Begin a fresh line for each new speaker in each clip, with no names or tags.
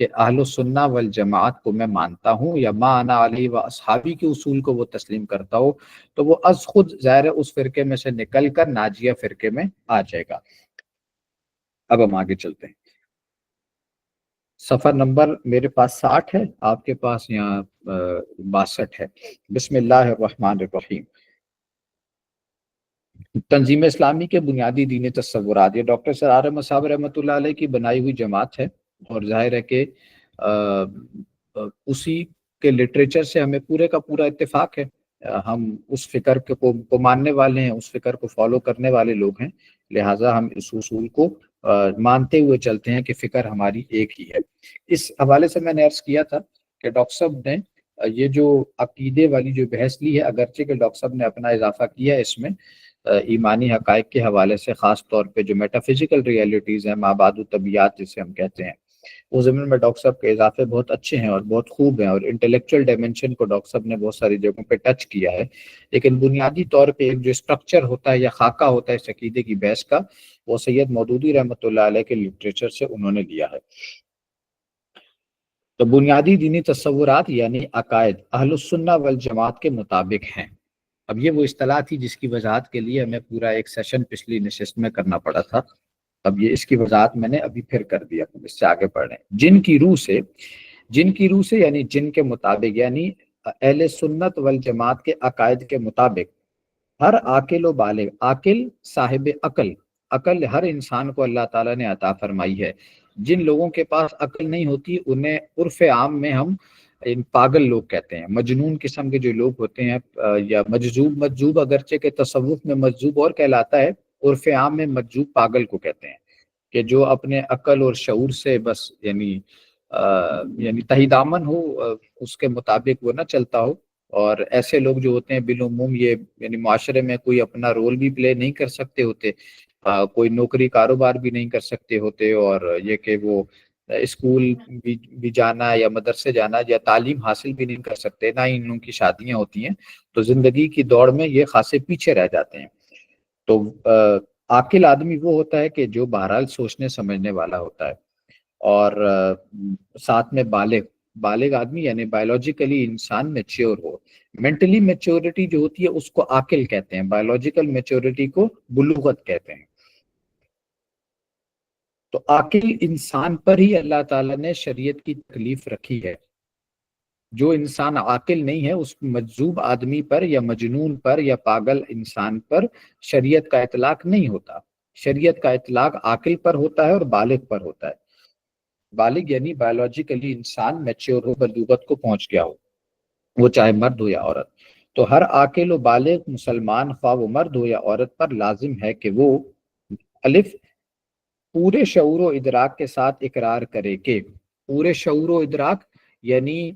کہ اہل سنہ والجماعت کو میں مانتا ہوں یا ما انا علیہ و اصحابی کے اصول کو وہ تسلیم کرتا ہو، تو وہ از خود ظاہر اس فرقے میں سے نکل کر ناجیہ فرقے میں آ جائے گا۔ اب ہم آگے چلتے ہیں۔ صفحہ نمبر میرے پاس 60 ہے، آپ کے پاس یہاں 62 ہے۔ بسم اللہ الرحمن الرحیم۔ تنظیم اسلامی کے بنیادی دینی تصورات، یہ ڈاکٹر سرار احمد صاحب رحمۃ اللہ علیہ کی بنائی ہوئی جماعت ہے، اور ظاہر ہے کہ اسی کے لٹریچر سے ہمیں پورے کا پورا اتفاق ہے۔ ہم اس فکر کو ماننے والے ہیں، اس فکر کو فالو کرنے والے لوگ ہیں، لہٰذا ہم اس اصول کو مانتے ہوئے چلتے ہیں کہ فکر ہماری ایک ہی ہے۔ اس حوالے سے میں نے عرض کیا تھا کہ ڈاکٹر صاحب نے یہ جو عقیدے والی جو بحث لی ہے، اگرچہ کہ ڈاکٹر صاحب نے اپنا اضافہ کیا ہے اس میں ایمانی حقائق کے حوالے سے، خاص طور پہ جو میٹافزیکل ریئلٹیز ہیں، مابعد الطبیعات جسے ہم کہتے ہیں، وہ زمین میں ڈاکٹر صاحب کے اضافے بہت اچھے ہیں اور بہت خوب ہیں، اور انٹلیکچوئل ڈائمنشن کو ڈاکٹر صاحب نے بہت ساری جگہوں پہ ٹچ کیا ہے، لیکن بنیادی طور پہ ایک جو اسٹرکچر ہوتا ہے یا خاکہ ہوتا ہے اس عقیدے کی بحث کا، وہ سید مودودی رحمۃ اللہ علیہ کے لٹریچر سے انہوں نے لیا ہے۔ تو بنیادی دینی تصورات یعنی عقائد اہل السنہ والجماعت کے مطابق ہیں۔ اب یہ وہ اصطلاح تھی جس کی وضاحت کے لیے ہمیں پورا ایک سیشن پچھلی نشست میں کرنا پڑا تھا، اب یہ اس کی وضاحت میں نے ابھی پھر کر دیا، اس سے آگے پڑھ رہے ہیں۔ جن کی روح سے یعنی جن کے مطابق، یعنی اہل سنت والجماعت کے عقائد کے مطابق ہر عاقل و بالغ، عاقل صاحب عقل ہر انسان کو اللہ تعالیٰ نے عطا فرمائی ہے۔ جن لوگوں کے پاس عقل نہیں ہوتی انہیں عرف عام میں ہم پاگل لوگ کہتے ہیں، مجنون قسم کے جو لوگ ہوتے ہیں، یا مجذوب اگرچہ کہ تصوف میں مجذوب اور کہلاتا ہے، عرف عام میں مجذوب پاگل کو کہتے ہیں، کہ جو اپنے عقل اور شعور سے بس یعنی تہی دامن ہو، اس کے مطابق وہ نہ چلتا ہو، اور ایسے لوگ جو ہوتے ہیں بالعموم یہ یعنی معاشرے میں کوئی اپنا رول بھی پلے نہیں کر سکتے ہوتے، کوئی نوکری کاروبار بھی نہیں کر سکتے ہوتے، اور یہ کہ وہ اسکول بھی جانا یا مدرسے جانا یا تعلیم حاصل بھی نہیں کر سکتے، نہ ہی ان کی شادیاں ہوتی ہیں، تو زندگی کی دوڑ میں یہ خاصے پیچھے رہ جاتے ہیں۔ تو عاقل آدمی وہ ہوتا ہے کہ جو بہرحال سوچنے سمجھنے والا ہوتا ہے، اور ساتھ میں بالغ آدمی یعنی بایولوجیکلی انسان میچیور ہو۔ مینٹلی میچورٹی جو ہوتی ہے اس کو عاقل کہتے ہیں، بایولوجیکل میچورٹی کو بلوغت کہتے ہیں۔ تو عاقل انسان پر ہی اللہ تعالیٰ نے شریعت کی تکلیف رکھی ہے۔ جو انسان عاقل نہیں ہے اس مجذوب آدمی پر یا مجنون پر یا پاگل انسان پر شریعت کا اطلاق نہیں ہوتا۔ شریعت کا اطلاق عاقل پر ہوتا ہے اور بالغ پر ہوتا ہے۔ بالغ یعنی بایولوجیکلی انسان میچور ہو، بلوغت کو پہنچ گیا ہو، وہ چاہے مرد ہو یا عورت۔ تو ہر عاقل و بالغ مسلمان، خواہ وہ مرد ہو یا عورت، پر لازم ہے کہ وہ الف پورے شعور و ادراک کے ساتھ اقرار کرے کہ، پورے شعور و ادراک یعنی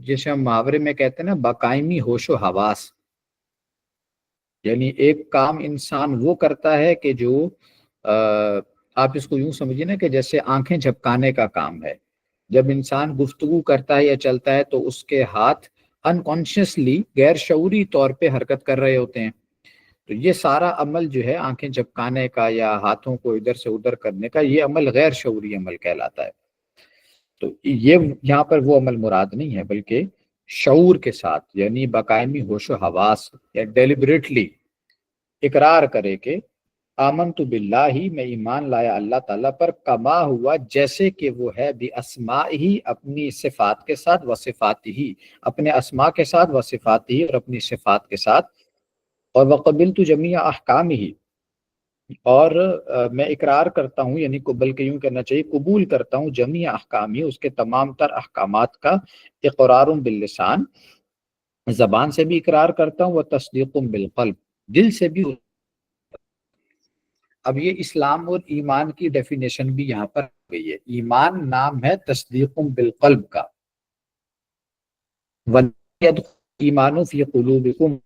جسے ہم محاورے میں کہتے ہیں نا باقائمی ہوش و حواس، یعنی ایک کام انسان وہ کرتا ہے کہ جو آپ اس کو یوں سمجھیے نا کہ جیسے آنکھیں جھپکانے کا کام ہے۔ جب انسان گفتگو کرتا ہے یا چلتا ہے تو اس کے ہاتھ انکانشیسلی غیر شعوری طور پہ حرکت کر رہے ہوتے ہیں، تو یہ سارا عمل جو ہے آنکھیں جھپکانے کا یا ہاتھوں کو ادھر سے ادھر کرنے کا، یہ عمل غیر شعوری عمل کہلاتا ہے۔ تو یہ یہاں پر وہ عمل مراد نہیں ہے، بلکہ شعور کے ساتھ یعنی باقائمی ہوش و حواس یا ڈیلیبریٹلی اقرار کرے کہ آمنت باللہ، میں ایمان لایا اللہ تعالیٰ پر، کما ہوا جیسے کہ وہ ہے، باسمائہ اپنی صفات کے ساتھ، و صفاتہ اپنے اسماء کے ساتھ، و صفاتہ اور اپنی صفات کے ساتھ، اور وقبلت جمیع احکامہ اور میں اقرار کرتا ہوں، یعنی بلکہ یوں کہنا چاہیے قبول کرتا ہوں، جمیع احکامی اس کے تمام تر احکامات کا، اقرار باللسان زبان سے بھی اقرار کرتا ہوں، و تصدیق بالقلب دل سے بھی۔ اب یہ اسلام اور ایمان کی ڈیفینیشن بھی یہاں پر گئی ہے۔ ایمان نام ہے تصدیق بالقلب کا، ایمان فی قلوبکم،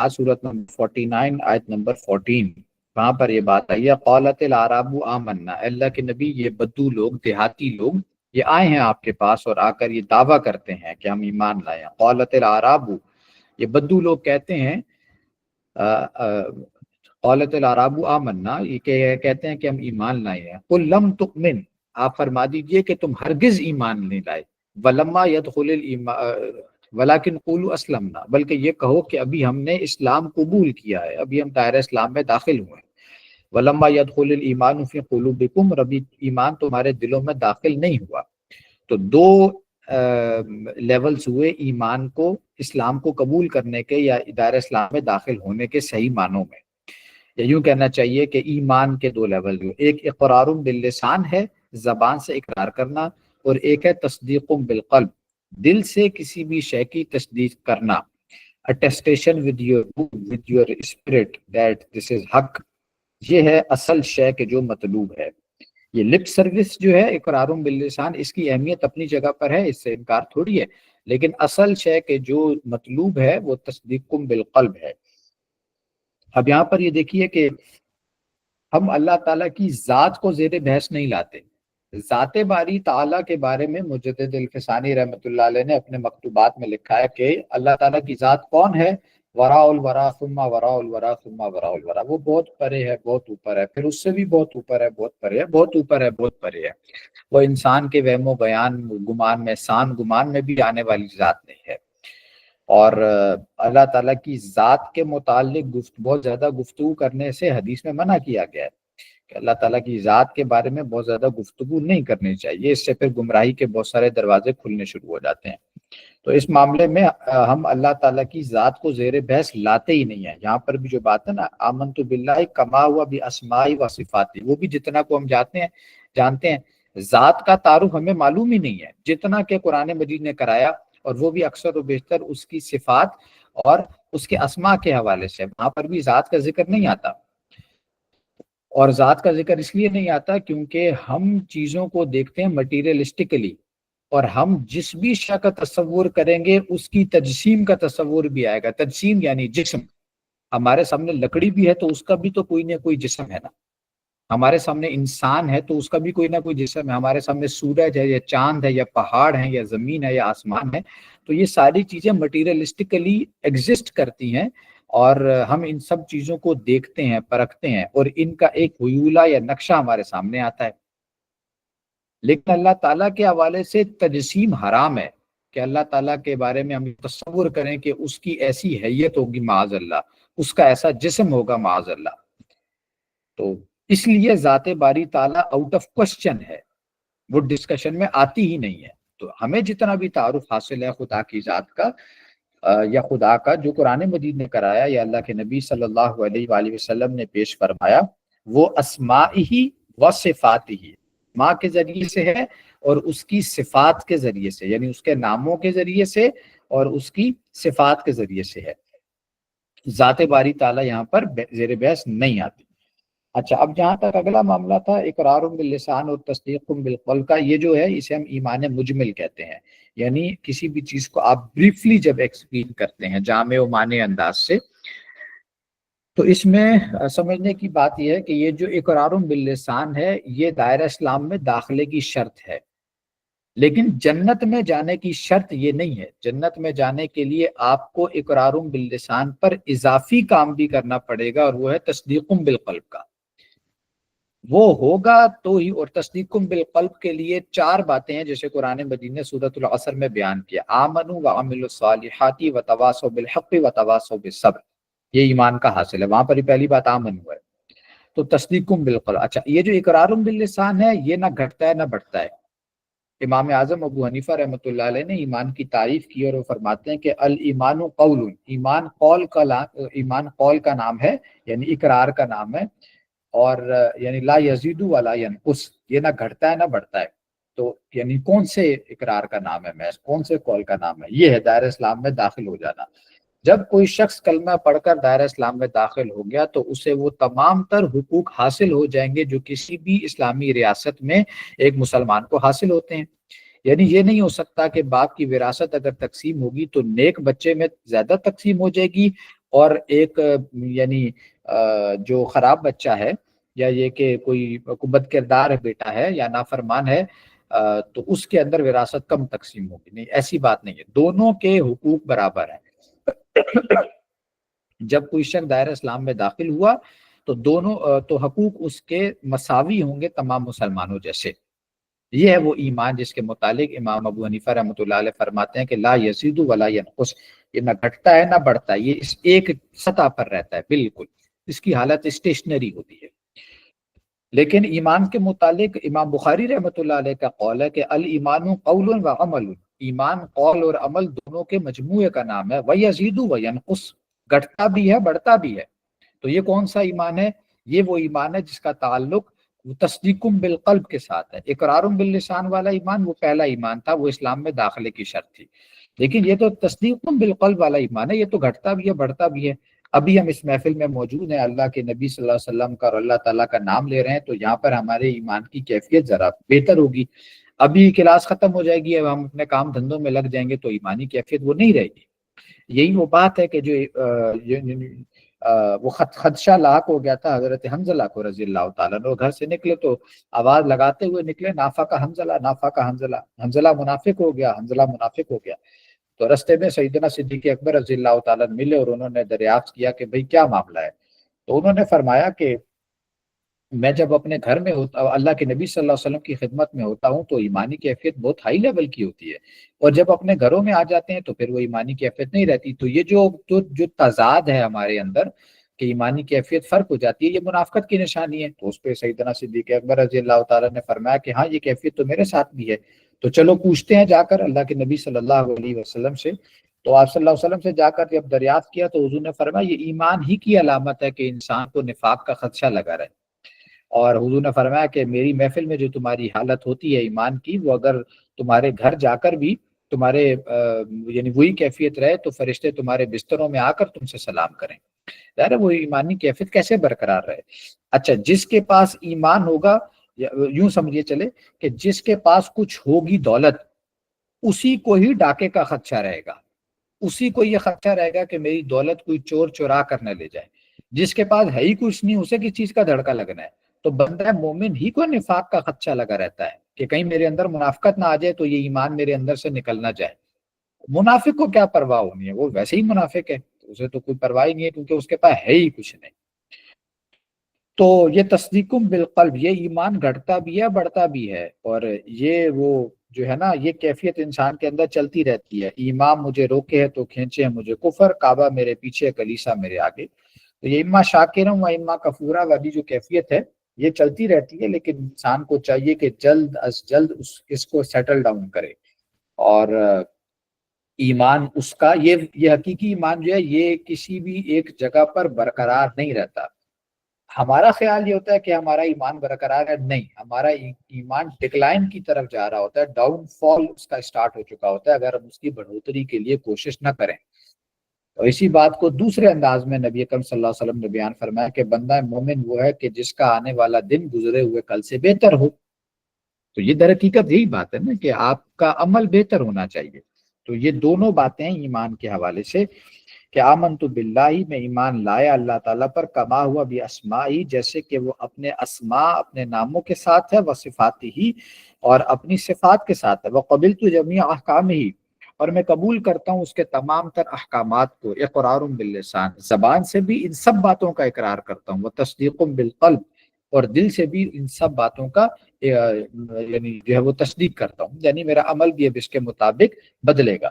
سورۃ نمبر 49 آیت نمبر 14، وہاں پر یہ بات آئی ہے، قالت الاعراب آمنا، اللہ کے نبی یہ بدو لوگ، دیہاتی لوگ، یہ آئے ہیں آپ کے پاس اور آ کر یہ دعویٰ کرتے ہیں کہ ہم ایمان لائے ہیں۔ قالت الاعراب، یہ بدو لوگ کہتے ہیں، قالت الاعراب آمنا، یہ کہتے ہیں کہ ہم ایمان لائے ہیں۔ قل لم تؤمن، آپ فرما دیجئے کہ تم ہرگز ایمان نہیں لائے، ولما يدخل الایمان ولیکن قولوا اسلمنا، بلکہ یہ کہو کہ ابھی ہم نے اسلام قبول کیا ہے، ابھی ہم دائرہ اسلام میں داخل ہوئے ہیں۔ ولما يدخل الایمان فی قلوبکم، اور ابھی ایمان تمہارے دلوں میں داخل نہیں ہوا۔ تو دو لیولز ہوئے ایمان کو، اسلام کو قبول کرنے کے یا دائرہ اسلام میں داخل ہونے کے صحیح معنوں میں، یا یوں کہنا چاہیے کہ ایمان کے دو لیول ہوئے، ایک اقرار باللسان ہے، زبان سے اقرار کرنا، اور ایک ہے تصدیق بالقلب، دل سے کسی بھی شے کی تصدیق کرنا، attestation with your spirit that this is حق، یہ ہے اصل شے کہ جو مطلوب ہے۔ یہ لپ سروس جو ہے اقرار باللسان، اس کی اہمیت اپنی جگہ پر ہے، اس سے انکار تھوڑی ہے، لیکن اصل شے کہ جو مطلوب ہے وہ تصدیق بالقلب ہے۔ اب یہاں پر یہ دیکھیے کہ ہم اللہ تعالیٰ کی ذات کو زیر بحث نہیں لاتے۔ ذات باری تعالیٰ کے بارے میں مجدد الفسانی رحمۃ اللہ علیہ نے اپنے مکتوبات میں لکھا ہے کہ اللہ تعالیٰ کی ذات کون ہے؟ وراء الورا ثم وراء الورا ثم وراء الورا، وہ بہت پرے ہے، بہت اوپر ہے، پھر اس سے بھی بہت اوپر ہے، بہت پرے ہے، بہت اوپر ہے، بہت پرے ہے۔ وہ انسان کے وہم و بیان گمان میں، سان گمان میں بھی آنے والی ذات نہیں ہے۔ اور اللہ تعالیٰ کی ذات کے متعلق بہت زیادہ گفتگو کرنے سے حدیث میں منع کیا گیا ہے کہ اللہ تعالیٰ کی ذات کے بارے میں بہت زیادہ گفتگو نہیں کرنی چاہیے، اس سے پھر گمراہی کے بہت سارے دروازے کھلنے شروع ہو جاتے ہیں۔ تو اس معاملے میں ہم اللہ تعالیٰ کی ذات کو زیر بحث لاتے ہی نہیں ہیں۔ یہاں پر بھی جو بات ہے نا، آمنت باللہ کما ہوا باسمائی و صفاتی، وہ بھی جتنا کو ہم جانتے ہیں، ذات کا تعارف ہمیں معلوم ہی نہیں ہے جتنا کہ قرآن مجید نے کرایا، اور وہ بھی اکثر و بیشتر اس کی صفات اور اس کے اسماء کے حوالے سے۔ وہاں پر بھی ذات کا ذکر نہیں آتا، اور ذات کا ذکر اس لیے نہیں آتا کیونکہ ہم چیزوں کو دیکھتے ہیں مٹیریلسٹکلی، اور ہم جس بھی شے کا تصور کریں گے اس کی تجسیم کا تصور بھی آئے گا۔ تجسیم یعنی جسم، ہمارے سامنے لکڑی بھی ہے تو اس کا بھی تو کوئی نہ کوئی جسم ہے نا، ہمارے سامنے انسان ہے تو اس کا بھی کوئی نہ کوئی جسم ہے، ہمارے سامنے سورج ہے یا چاند ہے یا پہاڑ ہے یا زمین ہے یا آسمان ہے، تو یہ ساری چیزیں مٹیریلسٹکلی ایگزسٹ کرتی ہیں، اور ہم ان سب چیزوں کو دیکھتے ہیں، پرکھتے ہیں، اور ان کا ایک حیولہ یا نقشہ ہمارے سامنے آتا ہے۔ لیکن اللہ تعالیٰ کے حوالے سے تجسیم حرام ہے، کہ اللہ تعالیٰ کے بارے میں ہم تصور کریں کہ اس کی ایسی حیت ہوگی معاذ اللہ، اس کا ایسا جسم ہوگا معاذ اللہ۔ تو اس لیے ذات باری تعالیٰ آؤٹ آف کوسچن ہے، وہ ڈسکشن میں آتی ہی نہیں ہے۔ تو ہمیں جتنا بھی تعارف حاصل ہے خدا کی ذات کا یا خدا کا جو قرآن مجید نے کرایا یا اللہ کے نبی صلی اللہ علیہ وآلہ وسلم نے پیش فرمایا، وہ اسماء و صفات ہی، ماں کے ذریعے سے ہے اور اس کی صفات کے ذریعے سے، یعنی اس کے ناموں کے ذریعے سے اور اس کی صفات کے ذریعے سے ہے۔ ذات باری تعالیٰ یہاں پر زیر بحث نہیں آتی۔ اچھا، اب جہاں تک اگلا معاملہ تھا اقرار باللسان اور تصدیق بالقلب کا، یہ جو ہے اسے ہم ایمان مجمل کہتے ہیں، یعنی کسی بھی چیز کو آپ بریفلی جب ایکسپلین کرتے ہیں جامع و مانع انداز سے، تو اس میں سمجھنے کی بات یہ ہے کہ یہ جو اقرار باللسان ہے یہ دائرہ اسلام میں داخلے کی شرط ہے، لیکن جنت میں جانے کی شرط یہ نہیں ہے۔ جنت میں جانے کے لیے آپ کو اقرار باللسان پر اضافی کام بھی کرنا پڑے گا، اور وہ ہے تصدیق بالقلب کا، وہ ہوگا تو ہی۔ اور تصدیق بالقلب کے لیے 4 باتیں ہیں جیسے قرآن مجید نے سورۃ العصر میں بیان کیا، آمنوا وعملوا الصالحات وتواصوا بالحق وتواصوا بالصبر، یہ ایمان کا حاصل ہے۔ وہاں پر ہی پہلی بات آمن ہوا ہے، تو تصدیق بالقلب۔ اچھا، یہ جو اقرار باللسان ہے یہ نہ گھٹتا ہے نہ بڑھتا ہے۔ امام اعظم ابو حنیفہ رحمۃ اللہ علیہ نے ایمان کی تعریف کی اور وہ فرماتے ہیں کہ الایمان قول، ایمان قول کا نام ہے، یعنی اقرار کا نام ہے، اور یعنی لا یزید ولا ینقص، یہ نہ گھٹتا ہے نہ بڑھتا ہے۔ تو یعنی کون سے اقرار کا نام ہے محض، کون سے قول کا نام ہے؟ یہ ہے دائرہ اسلام میں داخل ہو جانا۔ جب کوئی شخص کلمہ پڑھ کر دائرہ اسلام میں داخل ہو گیا تو اسے وہ تمام تر حقوق حاصل ہو جائیں گے جو کسی بھی اسلامی ریاست میں ایک مسلمان کو حاصل ہوتے ہیں۔ یعنی یہ نہیں ہو سکتا کہ باپ کی وراثت اگر تقسیم ہوگی تو نیک بچے میں زیادہ تقسیم ہو جائے گی، اور ایک یعنی جو خراب بچہ ہے یا یہ کہ کوئی بد کردار بیٹا ہے یا نافرمان ہے تو اس کے اندر وراثت کم تقسیم ہوگی۔ نہیں، ایسی بات نہیں ہے، دونوں کے حقوق برابر ہیں۔ جب کوئی شخص دائرہ اسلام میں داخل ہوا تو دونوں تو حقوق اس کے مساوی ہوں گے تمام مسلمانوں جیسے۔ یہ ہے وہ ایمان جس کے متعلق امام ابو حنیفہ رحمۃ اللہ علیہ فرماتے ہیں کہ لا یزید ولا ینقص، یہ نہ گھٹتا ہے نہ بڑھتا ہے، یہ اس ایک سطح پر رہتا ہے، بالکل اس کی حالت اسٹیشنری ہوتی ہے۔ لیکن ایمان کے متعلق امام بخاری رحمۃ اللہ علیہ کا قول ہے کہ الایمان قول و عمل، ایمان قول اور عمل دونوں کے مجموعے کا نام ہے، ویزید وینقص، گھٹتا بھی ہے بڑھتا بھی ہے۔ تو یہ کون سا ایمان ہے؟ یہ وہ ایمان ہے جس کا تعلق تصدیق بالقلب کے ساتھ ہے۔ اقرار باللسان والا ایمان وہ پہلا ایمان تھا، وہ اسلام میں داخلے کی شرط تھی، لیکن یہ تو تصدیق بالقلب والا ایمان ہے، یہ تو گھٹتا بھی ہے بڑھتا بھی ہے۔ ابھی ہم اس محفل میں موجود ہیں، اللہ کے نبی صلی اللہ علیہ وسلم کا اور اللہ تعالیٰ کا نام لے رہے ہیں، تو یہاں پر ہمارے ایمان کی کیفیت ذرا بہتر ہوگی۔ ابھی کلاس ختم ہو جائے گی، اب ہم اپنے کام دھندوں میں لگ جائیں گے تو ایمانی کیفیت وہ نہیں رہے گی۔ یہی وہ بات ہے کہ جو وہ خدشہ لاحق ہو گیا تھا حضرت حنظلہ کو رضی اللہ تعالیٰ عنہ، گھر سے نکلے تو آواز لگاتے ہوئے نکلے، نافقہ حنظلہ نافقہ حنظلہ، حنظلہ منافق ہو گیا، حنظلہ منافق ہو گیا۔ تو رستے میں سیدنا صدیق اکبر رضی اللہ تعالیٰ ملے اور انہوں نے دریافت کیا کہ بھئی کیا معاملہ ہے؟ تو انہوں نے فرمایا کہ میں جب اپنے گھر میں ہوتا ہوں، اللہ کے نبی صلی اللہ علیہ وسلم کی خدمت میں ہوتا ہوں تو ایمانی کیفیت بہت ہائی لیول کی ہوتی ہے، اور جب اپنے گھروں میں آ جاتے ہیں تو پھر وہ ایمانی کیفیت نہیں رہتی۔ تو یہ جو تضاد ہے ہمارے اندر کہ ایمانی کیفیت فرق ہو جاتی ہے، یہ منافقت کی نشانی ہے۔ تو اس پہ سیدنا صدیق اکبر رضی اللہ تعالیٰ نے فرمایا کہ ہاں یہ کیفیت تو میرے ساتھ بھی ہے، تو چلو پوچھتے ہیں جا کر اللہ کے نبی صلی اللہ علیہ وسلم سے۔ تو آپ صلی اللہ علیہ وسلم سے جا کر جب دریافت کیا تو حضور نے فرمایا یہ ایمان ہی کی علامت ہے کہ انسان کو نفاق کا خدشہ لگا رہے۔ اور حضور نے فرمایا کہ میری محفل میں جو تمہاری حالت ہوتی ہے ایمان کی، وہ اگر تمہارے گھر جا کر بھی تمہارے یعنی وہی کیفیت رہے تو فرشتے تمہارے بستروں میں آ کر تم سے سلام کریں۔ ظاہر ہے وہ ایمانی کیفیت کیسے برقرار رہے؟ اچھا، جس کے پاس ایمان ہوگا، یوں سمجھیے چلے کہ جس کے پاس کچھ ہوگی دولت، اسی کو ہی ڈاکے کا خدشہ رہے گا، اسی کو یہ خدشہ رہے گا کہ میری دولت کوئی چور چورا کر نہ لے جائے۔ جس کے پاس ہے ہی کچھ نہیں، اسے کس چیز کا دھڑکا لگنا ہے؟ تو بندہ مومن ہی کو نفاق کا خدشہ لگا رہتا ہے کہ کہیں میرے اندر منافقت نہ آ جائے تو یہ ایمان میرے اندر سے نکل نہ جائے۔ منافق کو کیا پرواہ ہونی ہے، وہ ویسے ہی منافق ہے، اسے تو کوئی پرواہ ہی نہیں ہے کیونکہ اس کے پاس ہے ہی کچھ نہیں۔ تو یہ تصدیق بالقلب، یہ ایمان گھٹتا بھی ہے بڑھتا بھی ہے، اور یہ وہ جو ہے نا، یہ کیفیت انسان کے اندر چلتی رہتی ہے۔ امام مجھے روکے ہے تو کھینچے مجھے کفر، کعبہ میرے پیچھے کلیسا میرے آگے۔ تو یہ اما شاکرم و اما کفورا والی جو کیفیت ہے یہ چلتی رہتی ہے، لیکن انسان کو چاہیے کہ جلد از جلد اس کو سیٹل ڈاؤن کرے۔ اور ایمان اس کا یہ حقیقی ایمان جو ہے یہ کسی بھی ایک جگہ پر برقرار نہیں رہتا۔ ہمارا خیال یہ ہوتا ہے کہ ہمارا ایمان برقرار ہے، نہیں، ہمارا ایمان ڈکلائن کی طرف جا رہا ہوتا ہے، ڈاؤن فال اس کا سٹارٹ ہو چکا ہوتا ہے اگر ہم اس کی بڑھوتری کے لیے کوشش نہ کریں۔ اور اسی بات کو دوسرے انداز میں نبی اکرم صلی اللہ علیہ وسلم نے بیان فرمایا کہ بندہ مومن وہ ہے کہ جس کا آنے والا دن گزرے ہوئے کل سے بہتر ہو۔ تو یہ در حقیقت یہی بات ہے نا کہ آپ کا عمل بہتر ہونا چاہیے۔ تو یہ دونوں باتیں ایمان کے حوالے سے کہ آمنت باللہ، میں ایمان لایا اللہ تعالیٰ پر، کما ہوا بھی اسمائی، جیسے کہ وہ اپنے اسماء اپنے ناموں کے ساتھ ہے، وہ صفاتی ہی اور اپنی صفات کے ساتھ ہے، وہ قبلت جمیع احکام ہی، اور میں قبول کرتا ہوں اس کے تمام تر احکامات کو، اقرار باللسان، زبان سے بھی ان سب باتوں کا اقرار کرتا ہوں، وہ تصدیق بالقلب، اور دل سے بھی ان سب باتوں کا یعنی جو ہے وہ تصدیق کرتا ہوں، یعنی میرا عمل بھی اب اس کے مطابق بدلے گا۔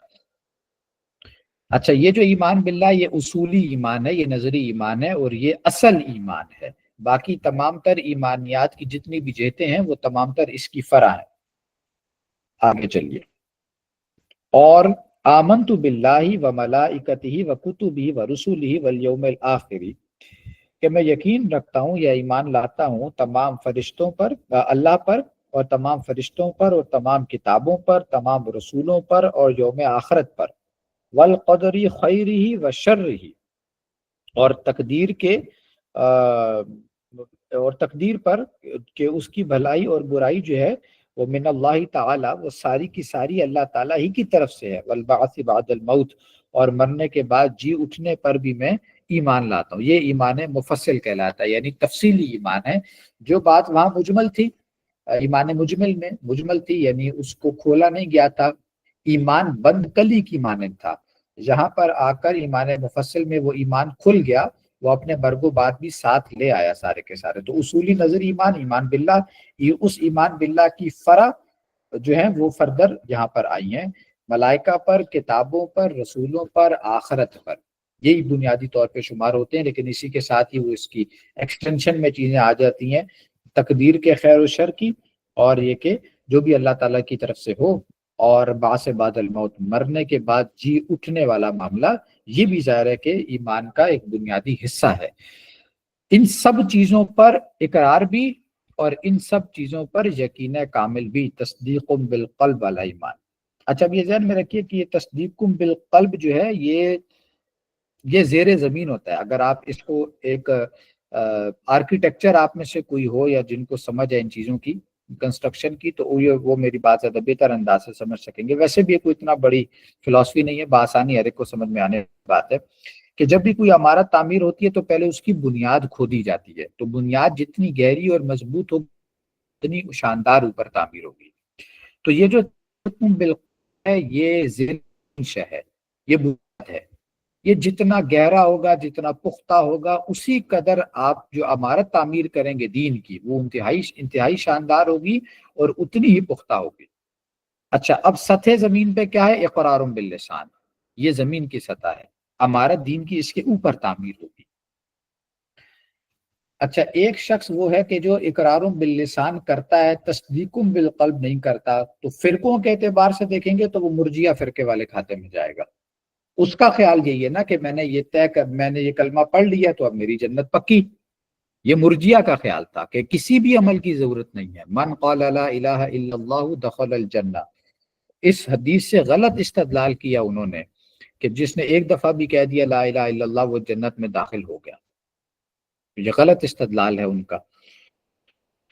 اچھا، یہ جو ایمان باللہ یہ اصولی ایمان ہے، یہ نظری ایمان ہے، اور یہ اصل ایمان ہے۔ باقی تمام تر ایمانیات کی جتنی بھی جہتیں ہیں وہ تمام تر اس کی فرع ہیں۔ آگے چلیے، اور آمنت باللہ و ملائکتہ و کتبہ و رسلہ والیوم الآخر، کہ میں یقین رکھتا ہوں یا ایمان لاتا ہوں تمام فرشتوں پر، اللہ پر اور تمام فرشتوں پر اور تمام کتابوں پر، تمام رسولوں پر اور یوم آخرت پر، والقدر خیرہ و شرہ، اور تقدیر کے اور تقدیر پر کہ اس کی بھلائی اور برائی جو ہے وہ من اللہ تعالی، وہ ساری کی ساری اللہ تعالیٰ ہی کی طرف سے ہے، والبعث بعد الموت، اور مرنے کے بعد جی اٹھنے پر بھی میں ایمان لاتا ہوں۔ یہ ایمان مفصل کہلاتا ہے، یعنی تفصیلی ایمان ہے۔ جو بات وہاں مجمل تھی، ایمان مجمل میں مجمل تھی، یعنی اس کو کھولا نہیں گیا تھا، ایمان بند کلی کی مانند تھا، یہاں پر آ کر ایمان مفصل میں وہ ایمان کھل گیا، وہ اپنے برگ و بات بھی ساتھ لے آیا سارے کے سارے۔ تو اصولی نظر ایمان، ایمان باللہ، یہ اس ایمان باللہ کی فرع جو ہیں وہ فردر یہاں پر آئی ہیں، ملائکہ پر، کتابوں پر، رسولوں پر، آخرت پر، یہی بنیادی طور پہ شمار ہوتے ہیں۔ لیکن اسی کے ساتھ ہی وہ اس کی ایکسٹینشن میں چیزیں آ جاتی ہیں تقدیر کے خیر و شر کی، اور یہ کہ جو بھی اللہ تعالیٰ کی طرف سے ہو، اور بعث بعد الموت، مرنے کے بعد جی اٹھنے والا معاملہ، یہ بھی ظاہر ہے کہ ایمان کا ایک بنیادی حصہ ہے۔ ان سب چیزوں پر اقرار بھی اور ان سب چیزوں پر یقین کامل بھی، تصدیق بالقلب والا ایمان۔ اچھا اب یہ ذہن میں رکھیے کہ یہ تصدیق بالقلب جو ہے یہ زیر زمین ہوتا ہے۔ اگر آپ اس کو ایک آرکیٹیکچر آپ میں سے کوئی ہو یا جن کو سمجھ ہے ان چیزوں کی کنسٹرکشن کی، تو وہ میری بات زیادہ بہتر انداز سے سمجھ سکیں گے۔ ویسے بھی کوئی اتنا بڑی فلسفی نہیں ہے، بآسانی ہر ایک کو سمجھ میں آنے بات ہے کہ جب بھی کوئی عمارت تعمیر ہوتی ہے تو پہلے اس کی بنیاد کھودی جاتی ہے، تو بنیاد جتنی گہری اور مضبوط ہوگی اتنی شاندار اوپر تعمیر ہوگی۔ تو یہ جو ہے یہ ذہن ہے، یہ بنیاد ہے، یہ جتنا گہرا ہوگا، جتنا پختہ ہوگا، اسی قدر آپ جو عمارت تعمیر کریں گے دین کی، وہ انتہائی شاندار ہوگی اور اتنی ہی پختہ ہوگی۔ اچھا اب سطح زمین پہ کیا ہے؟ اقرار باللسان، یہ زمین کی سطح ہے، عمارت دین کی اس کے اوپر تعمیر ہوگی۔ اچھا ایک شخص وہ ہے کہ جو اقرار باللسان کرتا ہے، تصدیق بالقلب نہیں کرتا، تو فرقوں کے اعتبار سے دیکھیں گے تو وہ مرجیہ فرقے والے کھاتے میں جائے گا۔ اس کا خیال یہی ہے نا کہ میں نے یہ کلمہ پڑھ لیا تو اب میری جنت پکی۔ یہ مرجیہ کا خیال تھا کہ کسی بھی عمل کی ضرورت نہیں ہے، من قال لا الہ الا اللہ دخل الجنہ۔ اس حدیث سے غلط استدلال کیا انہوں نے کہ جس نے ایک دفعہ بھی کہہ دیا لا الہ الا اللہ وہ جنت میں داخل ہو گیا، یہ غلط استدلال ہے ان کا۔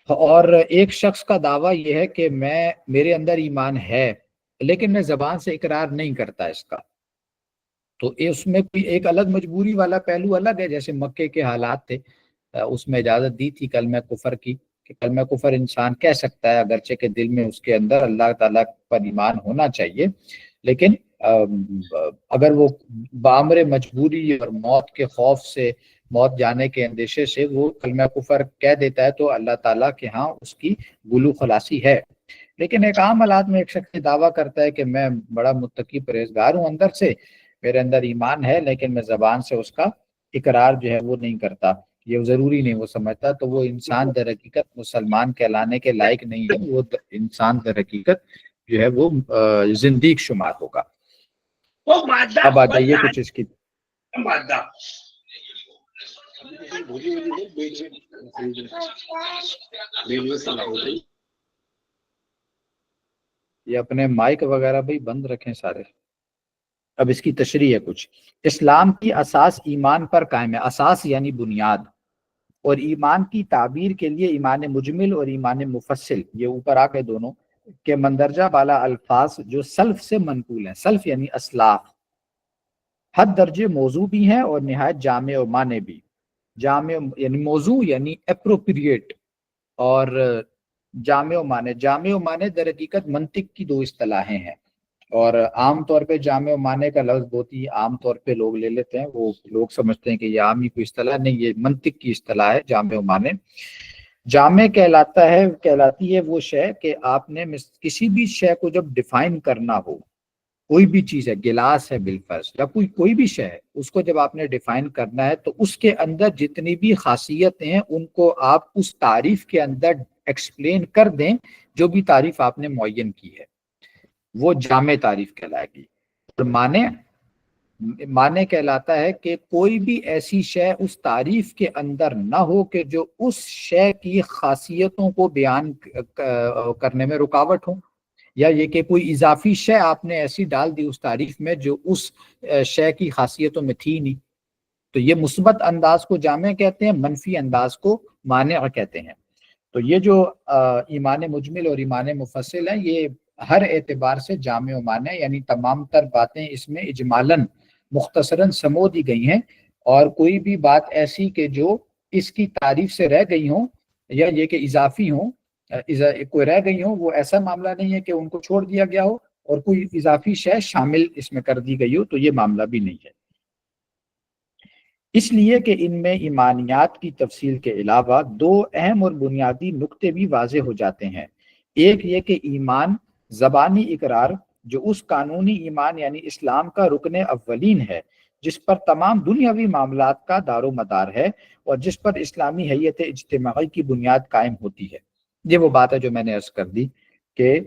اور ایک شخص کا دعویٰ یہ ہے کہ میرے اندر ایمان ہے لیکن میں زبان سے اقرار نہیں کرتا اس کا، تو اس میں کوئی ایک الگ مجبوری والا پہلو الگ ہے، جیسے مکے کے حالات تھے، اس میں اجازت دی تھی کلمہ کفر کی، کہ کلمہ کفر انسان کہہ سکتا ہے اگرچہ کہ دل میں اس کے اندر اللہ تعالیٰ پر ایمان ہونا چاہیے، لیکن اگر وہ بامر مجبوری اور موت کے خوف سے، موت جانے کے اندیشے سے وہ کلمہ کفر کہہ دیتا ہے تو اللہ تعالیٰ کے ہاں اس کی گلو خلاصی ہے۔ لیکن ایک عام حالات میں ایک شخص دعویٰ کرتا ہے کہ میں بڑا متقی پرہیزگار ہوں، اندر سے میرے اندر ایمان ہے لیکن میں زبان سے اس کا اقرار جو ہے وہ نہیں کرتا، یہ ضروری نہیں وہ سمجھتا، تو وہ انسان در حقیقت مسلمان کہلانے کے لائق نہیں ہے، وہ انسان در حقیقت جو ہے وہ زندیق شمار ہوگا۔ اب آ جائیے کچھ اس کی یہ اپنے مائک وغیرہ بھی بند رکھیں سارے۔ اب اس کی تشریح ہے کچھ۔ اسلام کی اساس ایمان پر قائم ہے، اساس یعنی بنیاد، اور ایمان کی تعبیر کے لیے ایمان مجمل اور ایمان مفصل، یہ اوپر آ کے دونوں کے مندرجہ بالا الفاظ جو سلف سے منقول ہیں، سلف یعنی اسلاف، حد درجے موضوع بھی ہیں اور نہایت جامع و معنی بھی۔ جامع یعنی موضوع یعنی اپروپریٹ، اور جامع و معنی در حقیقت منطق کی دو اصطلاحیں ہیں، اور عام طور پہ جامع و معنی کا لفظ بہت ہی عام طور پہ لوگ لے لیتے ہیں، وہ لوگ سمجھتے ہیں کہ یہ عام ہی کوئی اصطلاح نہیں، یہ منطق کی اصطلاح ہے جامع و معنی۔ جامع کہلاتی ہے وہ شے کہ آپ نے کسی بھی شے کو جب ڈیفائن کرنا ہو، کوئی بھی چیز ہے، گلاس ہے بالفرض، یا کوئی بھی شے ہے، اس کو جب آپ نے ڈیفائن کرنا ہے تو اس کے اندر جتنی بھی خاصیتیں ہیں ان کو آپ اس تعریف کے اندر ایکسپلین کر دیں، جو بھی تعریف آپ نے معین کی ہے وہ جامع تعریف کہلائے گی۔ اور معنی کہلاتا ہے کہ کوئی بھی ایسی شے اس تعریف کے اندر نہ ہو کہ جو اس شے کی خاصیتوں کو بیان کرنے میں رکاوٹ ہو، یا یہ کہ کوئی اضافی شے آپ نے ایسی ڈال دی اس تعریف میں جو اس شے کی خاصیتوں میں تھی نہیں، تو یہ مثبت انداز کو جامع کہتے ہیں، منفی انداز کو مانع کہتے ہیں۔ تو یہ جو ایمان مجمل اور ایمان مفصل ہیں، یہ ہر اعتبار سے جامع و مانع، یعنی تمام تر باتیں اس میں اجمالاً مختصراً سمو دی گئی ہیں، اور کوئی بھی بات ایسی کہ جو اس کی تعریف سے رہ گئی ہوں، یا یہ کہ اضافی ہوں، کوئی رہ گئی ہوں، وہ ایسا معاملہ نہیں ہے کہ ان کو چھوڑ دیا گیا ہو اور کوئی اضافی شے شامل اس میں کر دی گئی ہو، تو یہ معاملہ بھی نہیں ہے۔ اس لیے کہ ان میں ایمانیات کی تفصیل کے علاوہ دو اہم اور بنیادی نقطے بھی واضح ہو جاتے ہیں۔ ایک یہ کہ ایمان زبانی اقرار جو اس قانونی ایمان یعنی اسلام کا رکن اولین ہے جس پر تمام دنیاوی معاملات کا دار و مدار ہے اور جس پر اسلامی حیت اجتماعی کی بنیاد قائم ہوتی ہے۔ یہ وہ بات ہے جو میں نے عرض کر دی کہ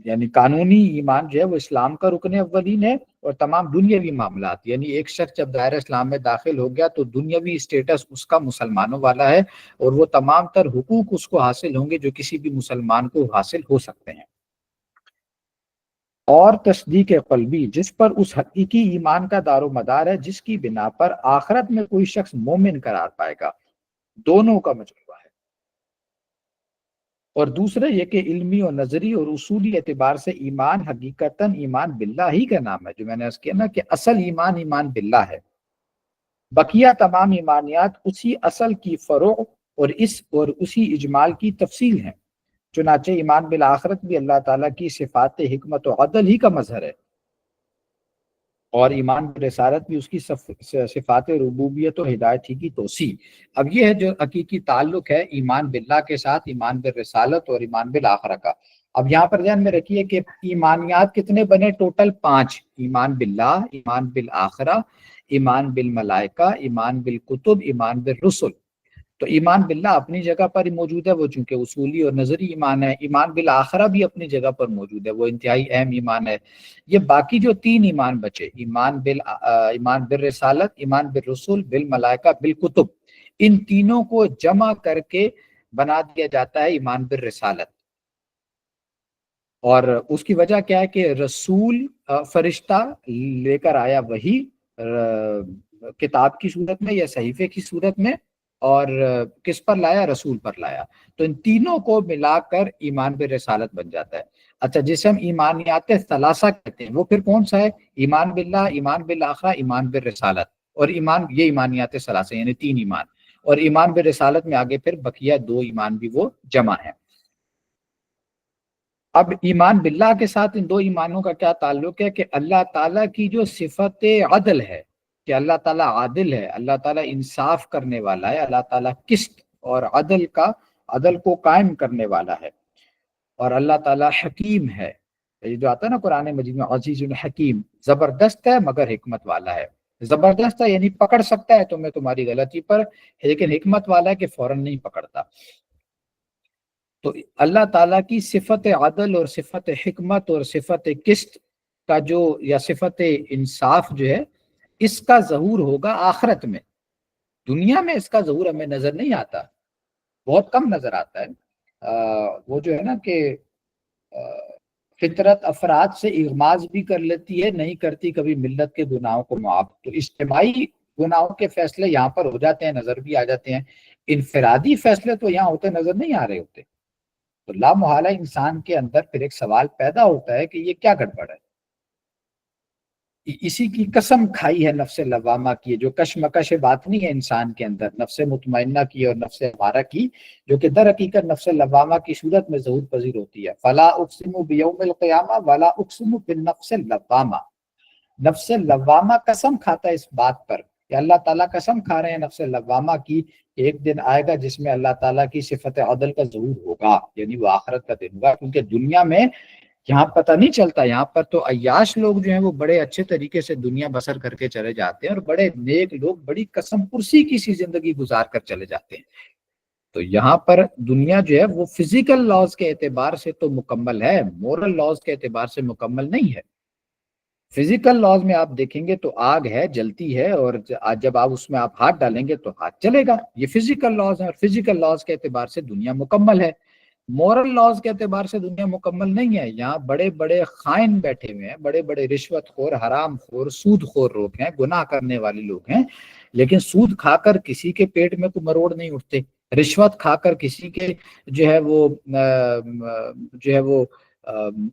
یعنی قانونی ایمان جو ہے وہ اسلام کا رکن اولین ہے، اور تمام دنیاوی معاملات یعنی ایک شخص جب دائرہ اسلام میں داخل ہو گیا تو دنیاوی اسٹیٹس اس کا مسلمانوں والا ہے، اور وہ تمام تر حقوق اس کو حاصل ہوں گے جو کسی بھی مسلمان کو حاصل ہو سکتے ہیں۔ اور تصدیق قلبی جس پر اس حقیقی ایمان کا دار و مدار ہے جس کی بنا پر آخرت میں کوئی شخص مومن قرار پائے گا، دونوں کا مجموعہ ہے۔ اور دوسرا یہ کہ علمی اور نظری اور اصولی اعتبار سے ایمان حقیقتاً ایمان باللہ ہی کا نام ہے، جو میں نے عرض کیا نا کہ اصل ایمان ایمان باللہ ہے، بقیہ تمام ایمانیات اسی اصل کی فروع اور اسی اجمال کی تفصیل ہیں۔ چنانچہ ایمان بالآخرت بھی اللہ تعالیٰ کی صفات حکمت و عدل ہی کا مظہر ہے، اور ایمان بالرسالت بھی اس کی صفات ربوبیت و ہدایت ہی کی توسیع۔ اب یہ ہے جو حقیقی تعلق ہے ایمان باللہ کے ساتھ، ایمان بالرسالت اور ایمان بالآخرہ کا۔ اب یہاں پر ذہن میں رکھیے کہ ایمانیات کتنے بنے؟ ٹوٹل 5، ایمان باللہ، ایمان بالآخرہ، ایمان بالملائکہ، ایمان بالکتب، ایمان بالرسل۔ تو ایمان باللہ اپنی جگہ پر ہی موجود ہے، وہ چونکہ اصولی اور نظری ایمان ہے۔ ایمان بالآخرہ بھی اپنی جگہ پر موجود ہے، وہ انتہائی اہم ایمان ہے۔ یہ باقی جو 3 ایمان بچے، ایمان بالرسالت، ایمان بالرسول، بالملائکہ، بالکتب، ان تینوں کو جمع کر کے بنا دیا جاتا ہے ایمان بالرسالت۔ اور اس کی وجہ کیا ہے کہ رسول فرشتہ لے کر آیا وہی کتاب کی صورت میں یا صحیفے کی صورت میں، اور کس پر لایا؟ رسول پر لایا۔ تو ان تینوں کو ملا کر ایمان بالرسالت بن جاتا ہے۔ اچھا، جسے ہم ایمانیات ثلاثہ کہتے ہیں وہ پھر کون سا ہے؟ ایمان باللہ، ایمان بالآخرہ، ایمان بالرسالت، اور یہ ایمانیات ثلاثہ یعنی 3 ایمان، اور ایمان بالرسالت میں آگے پھر بقیہ 2 ایمان بھی وہ جمع ہیں۔ اب ایمان باللہ کے ساتھ ان 2 ایمانوں کا کیا تعلق ہے کہ اللہ تعالیٰ کی جو صفت عدل ہے کہ اللہ تعالیٰ عادل ہے، اللہ تعالیٰ انصاف کرنے والا ہے، اللہ تعالیٰ قسط اور عدل کو قائم کرنے والا ہے، اور اللہ تعالیٰ حکیم ہے۔ یہ جو آتا ہے نا قرآن مجید میں، عزیز الحکیم، زبردست ہے مگر حکمت والا ہے۔ زبردست ہے یعنی پکڑ سکتا ہے تمہیں تمہاری غلطی پر، لیکن حکمت والا ہے کہ فوراً نہیں پکڑتا۔ تو اللہ تعالیٰ کی صفت عدل اور صفت حکمت اور صفت قسط کا جو یا صفت انصاف جو ہے، اس کا ظہور ہوگا آخرت میں۔ دنیا میں اس کا ظہور ہمیں نظر نہیں آتا، بہت کم نظر آتا ہے۔ وہ جو ہے نا کہ فطرت افراد سے اغماض بھی کر لیتی ہے، نہیں کرتی کبھی ملت کے گناہوں کو معاف۔ تو اجتماعی گناہوں کے فیصلے یہاں پر ہو جاتے ہیں، نظر بھی آ جاتے ہیں، انفرادی فیصلے تو یہاں ہوتے نظر نہیں آ رہے ہوتے۔ تو لا محالہ انسان کے اندر پھر ایک سوال پیدا ہوتا ہے کہ یہ کیا گڑبڑ ہے۔ اسی کی قسم کھائی ہے نفس لوامہ کی، جو کشمکش باطنی ہے انسان کے اندر، نفس مطمئنہ کی اور نفس امارہ کی، جو کہ در حقیقت نفس لوامہ کی صورت میں ظہور پذیر ہوتی ہے۔ فلا اقسم بیوم القیامہ ولا اقسم بالنفس اللوامہ۔ نفس لوامہ قسم کھاتا ہے اس بات پر کہ اللہ تعالیٰ قسم کھا رہے ہیں نفس لوامہ کی، ایک دن آئے گا جس میں اللہ تعالیٰ کی صفت عدل کا ظہور ہوگا، یعنی وہ آخرت کا دن ہوگا۔ کیونکہ دنیا میں یہاں پتہ نہیں چلتا، یہاں پر تو عیاش لوگ جو ہیں وہ بڑے اچھے طریقے سے دنیا بسر کر کے چلے جاتے ہیں، اور بڑے نیک لوگ بڑی قسم پرسی کی سی زندگی گزار کر چلے جاتے ہیں۔ تو یہاں پر دنیا جو ہے وہ فزیکل لاز کے اعتبار سے تو مکمل ہے، مورل لاز کے اعتبار سے مکمل نہیں ہے۔ فزیکل لاز میں آپ دیکھیں گے تو آگ ہے، جلتی ہے، اور جب آپ اس میں آپ ہاتھ ڈالیں گے تو ہاتھ جلے گا۔ یہ فزیکل لاز ہے، اور فزیکل لاز کے اعتبار سے دنیا مکمل ہے۔ مورل لاز کے اعتبار سے دنیا مکمل نہیں ہے۔ یہاں بڑے بڑے خائن بیٹھے ہوئے ہیں، بڑے بڑے رشوت خور، حرام خور، سود خور لوگ ہیں، گناہ کرنے والے لوگ ہیں، لیکن سود کھا کر کسی کے پیٹ میں کوئی مروڑ نہیں اٹھتے، رشوت کھا کر کسی کے جو ہے وہ